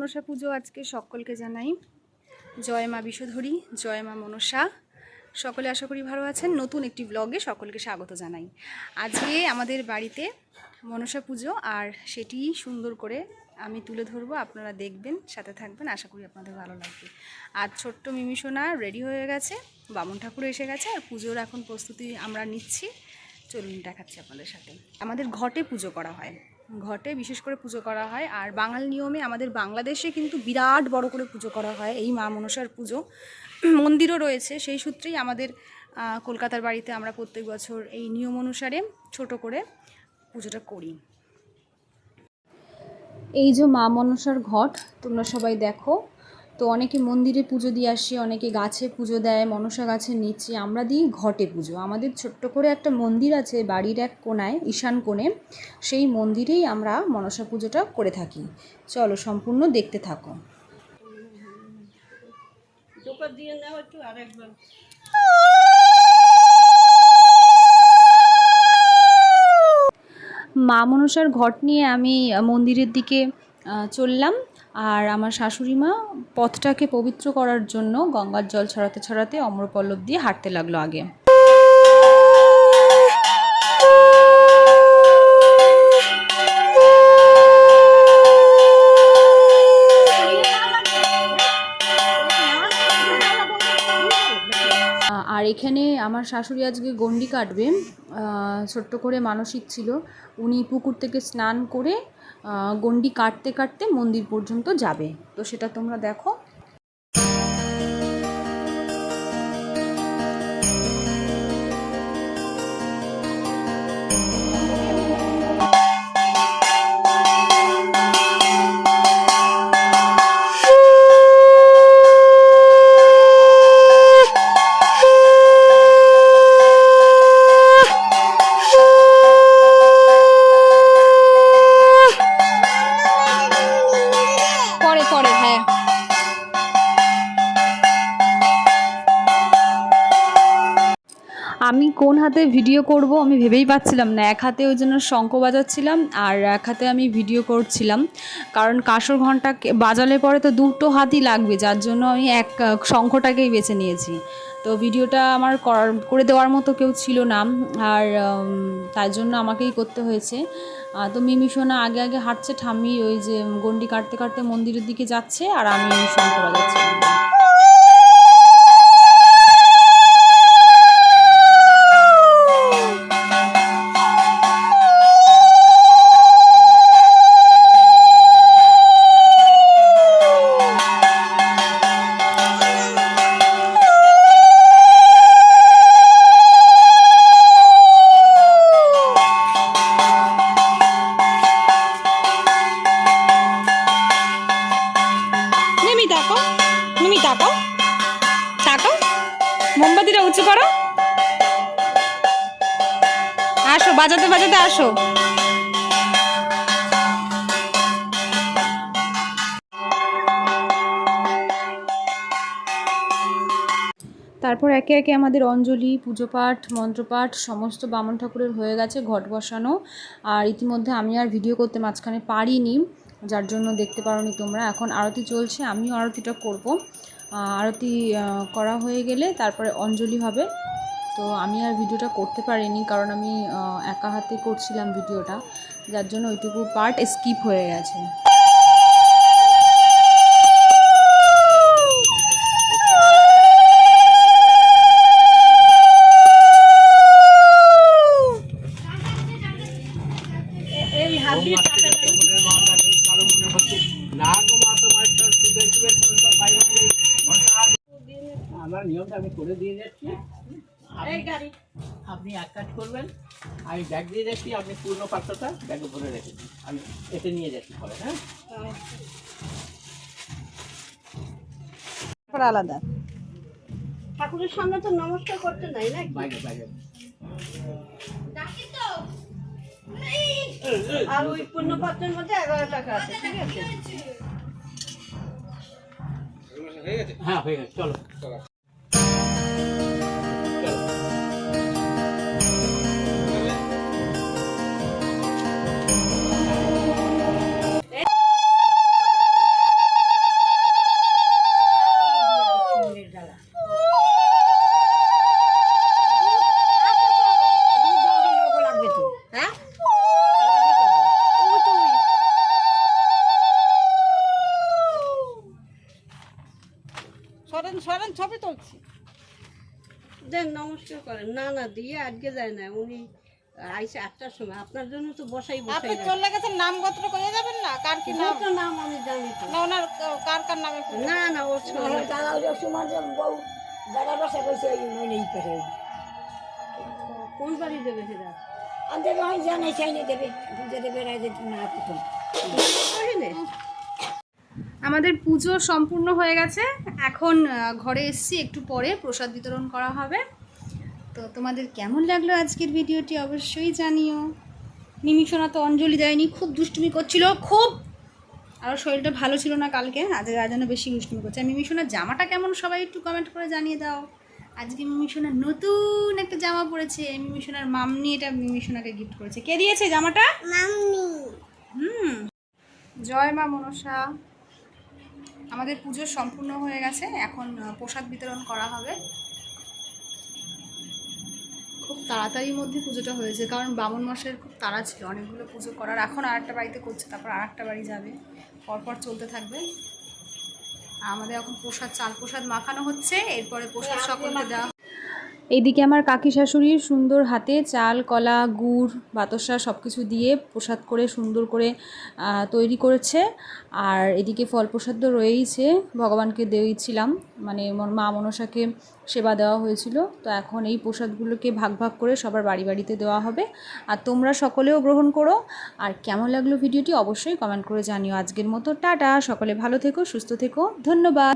মনসা পুজো আজকে সকলকে জানাই জয় মা বিষধরী, জয় মা মনসা। সকলে আশা করি ভালো আছেন। নতুন একটি ব্লগে সকলকে স্বাগত জানাই। আজকে আমাদের বাড়িতে মনসা পুজো, আর সেটি সুন্দর করে আমি তুলে ধরবো, আপনারা দেখবেন, সাথে থাকবেন, আশা করি আপনাদের ভালো লাগবে। আর ছোট্ট মিমিসোনা রেডি হয়ে গেছে, বামুন ঠাকুর এসে গেছে, আর পুজোর এখন প্রস্তুতি আমরা নিচ্ছি। চলুন দেখাচ্ছি আপনাদের সাথে। আমাদের ঘটে পুজো করা হয়, ঘটে বিশেষ করে পুজো করা হয়। আর বাঙাল নিয়মে আমাদের বাংলাদেশে কিন্তু বিরাট বড় করে পুজো করা হয় এই মা মনসার পুজো। মন্দিরও রয়েছে, সেই সূত্রেই আমাদের কলকাতার বাড়িতে আমরা প্রত্যেক বছর এই নিয়ম অনুসারে ছোট করে পুজোটা করি। এই যে মা মনসার ঘট তোমরা সবাই দেখো। তো অনেকে মন্দিরে পুজো দিয়ে আসে, অনেকে গাছে পুজো দেয়, মনসা গাছের নিচে। আমরা দিই ঘটে পুজো। আমাদের ছোট্ট করে একটা মন্দির আছে বাড়ির এক কোণায়, ঈশান কোণে, সেই মন্দিরেই আমরা মনসা পুজোটা করে থাকি। চলো সম্পূর্ণ দেখতে থাকো। মা মনসার ঘট নিয়ে আমি মন্দিরের দিকে চললাম, আর আমার শাশুড়ি মা পথটাকে পবিত্র করার জন্য গঙ্গার জল ছড়াতে ছড়াতে অম্রপল্লব দিয়ে হাঁটতে লাগলো আগে। আর এখানে আমার শাশুড়ি আজকে গণ্ডি কাটবে, ছোট্ট করে মানসিক ছিল। উনি পুকুর থেকে স্নান করে গণ্ডি কাটতে কাটতে মন্দির পর্যন্ত যাবে। তো সেটা তোমরা দেখো। আমি কোন হাতে ভিডিও করব আমি ভেবেই পাচ্ছিলাম না। এক হাতে ওই জন্য শঙ্খ বাজাচ্ছিলাম, আর এক হাতে আমি ভিডিও করছিলাম, কারণ কাঁসর ঘণ্টা বাজালে পরে তো দুটো হাতই লাগবে, যার জন্য আমি এক শঙ্খটাকেই বেছে নিয়েছি। তো ভিডিওটা আমার করে দেওয়ার মতো কেউ ছিল না, আর তাই জন্য আমাকেই করতে হয়েছে। তো মিমিসোনা আগে আগে হাঁটছে, ঠাম্মি ওই যে গণ্ডি কাটতে কাটতে মন্দিরের দিকে যাচ্ছে, আর আমি শঙ্খ বাজাচ্ছিলাম। মোমবাতিটা উঁচু করো, আসো বাজাতে বাজাতে আসো। তারপর একে একে আমাদের অঞ্জলি, পুজো পাঠ, মন্ত্রপাঠ সমস্ত বামন ঠাকুরের হয়ে গেছে, ঘট বসানো। আর ইতিমধ্যে আমি আর ভিডিও করতে মাঝখানে পারিনি, যার জন্য দেখতে পারোনি তোমরা। এখন আরতি চলছে, আমিও আরতিটা করব। আরতি করা হয়ে গেলে তারপরে অঞ্জলি হবে। তো আমি আর ভিডিওটা করতে পারিনি, কারণ আমি একা হাতে করছিলাম ভিডিওটা, যার জন্য ওইটুকু পার্ট স্কিপ হয়ে গেছে। আমার নিয়মটা আমি করে দিয়ে যাচ্ছি। আপনি এক কাজ করবেন, আমি ব্যাগ দিয়ে যাচ্ছি, আপনি পূর্ণ পাত্রটা ব্যাগে ভরে রেখে দিন, আমি এতে নিয়ে যাচ্ছি পরে। হ্যাঁ, আলাদা ঠাকুরের সামনে তো নমস্কার করতে নাই না, বাইরে বাইরে। আর ওই পূর্ণপাত্রের মধ্যে 11 টাকা আছে, ঠিক আছে? হ্যাঁ হয়ে গেছে, চলো। হ্যাঁ সরেন সরেন, ছবি তুলছি। দেন নমস্কার করেন। না না দিয়ে আজকে যায় না, উনি আইসে 8টার সময়। আপনার জন্য তো বসাই আপনি বসাই চলে গেছেন, নাম গোত্র করে যাবেন না, কার কি নাম? তো নাম আমি জানি তো। না ওনার কার কার নামে? না না ওর ছোট কোন বাড়ি দেবে সেটা বুঝলে? আমাদের পুজো সম্পূর্ণ হয়ে গেছে। এখন ঘরে এসেছি, একটু পরে প্রসাদ বিতরণ করা হবে। তো তোমাদের কেমন লাগলো আজকের ভিডিওটি অবশ্যই জানিও। মিমি সোনা তো অঞ্জলি দেয়নি, খুব দুষ্টুমি করছিল খুব, আর শরীরটা ভালো ছিল না কালকে, আজ জন্য বেশি দুষ্টুমি করছে। আর মিমি সোনার জামাটা কেমন সবাই একটু কমেন্ট করে জানিয়ে দাও। আজকে মিমি সোনা নতুন একটা জামা পরেছে, মিমি সোনার মাম্মি এটা মিমি সোনাকে গিফট করেছে। কে দিয়েছে জামাটা? মাম্মি। জয় মা মনসা। আমাদের পুজো সম্পূর্ণ হয়ে গেছে, এখন প্রসাদ বিতরণ করা হবে। খুব তাড়াতাড়ির মধ্যে পুজোটা হয়েছে, কারণ বামন মাসের খুব তাড়া ছিল অনেকগুলো পুজো করার। এখন আর একটা বাড়িতে করছে, তারপর আর একটা বাড়ি যাবে, পরপর চলতে থাকবে। আর আমাদের এখন প্রসাদ, চাল প্রসাদ মাখানো হচ্ছে, এরপরে প্রসাদ সকলকে দেওয়া। এইদিকে আমার কাকি শাশুড়ির সুন্দর হাতে চাল, কলা, গুড়, বাতাসা সব কিছু দিয়ে প্রসাদ করে সুন্দর করে তৈরি করেছে। আর এদিকে ফল প্রসাদ তো রয়েইছে, ভগবানকে দিয়েছিলাম, মানে মা মনসাকে সেবা দেওয়া হয়েছিল। তো এখন এই প্রসাদগুলোকে ভাগ ভাগ করে সবার বাড়ি বাড়িতে দেওয়া হবে। আর তোমরা সকলেও গ্রহণ করো। আর কেমন লাগলো ভিডিওটি অবশ্যই কমেন্ট করে জানিও। আজকের মতো টাটা, সকলে ভালো থেকো, সুস্থ থেকো, ধন্যবাদ।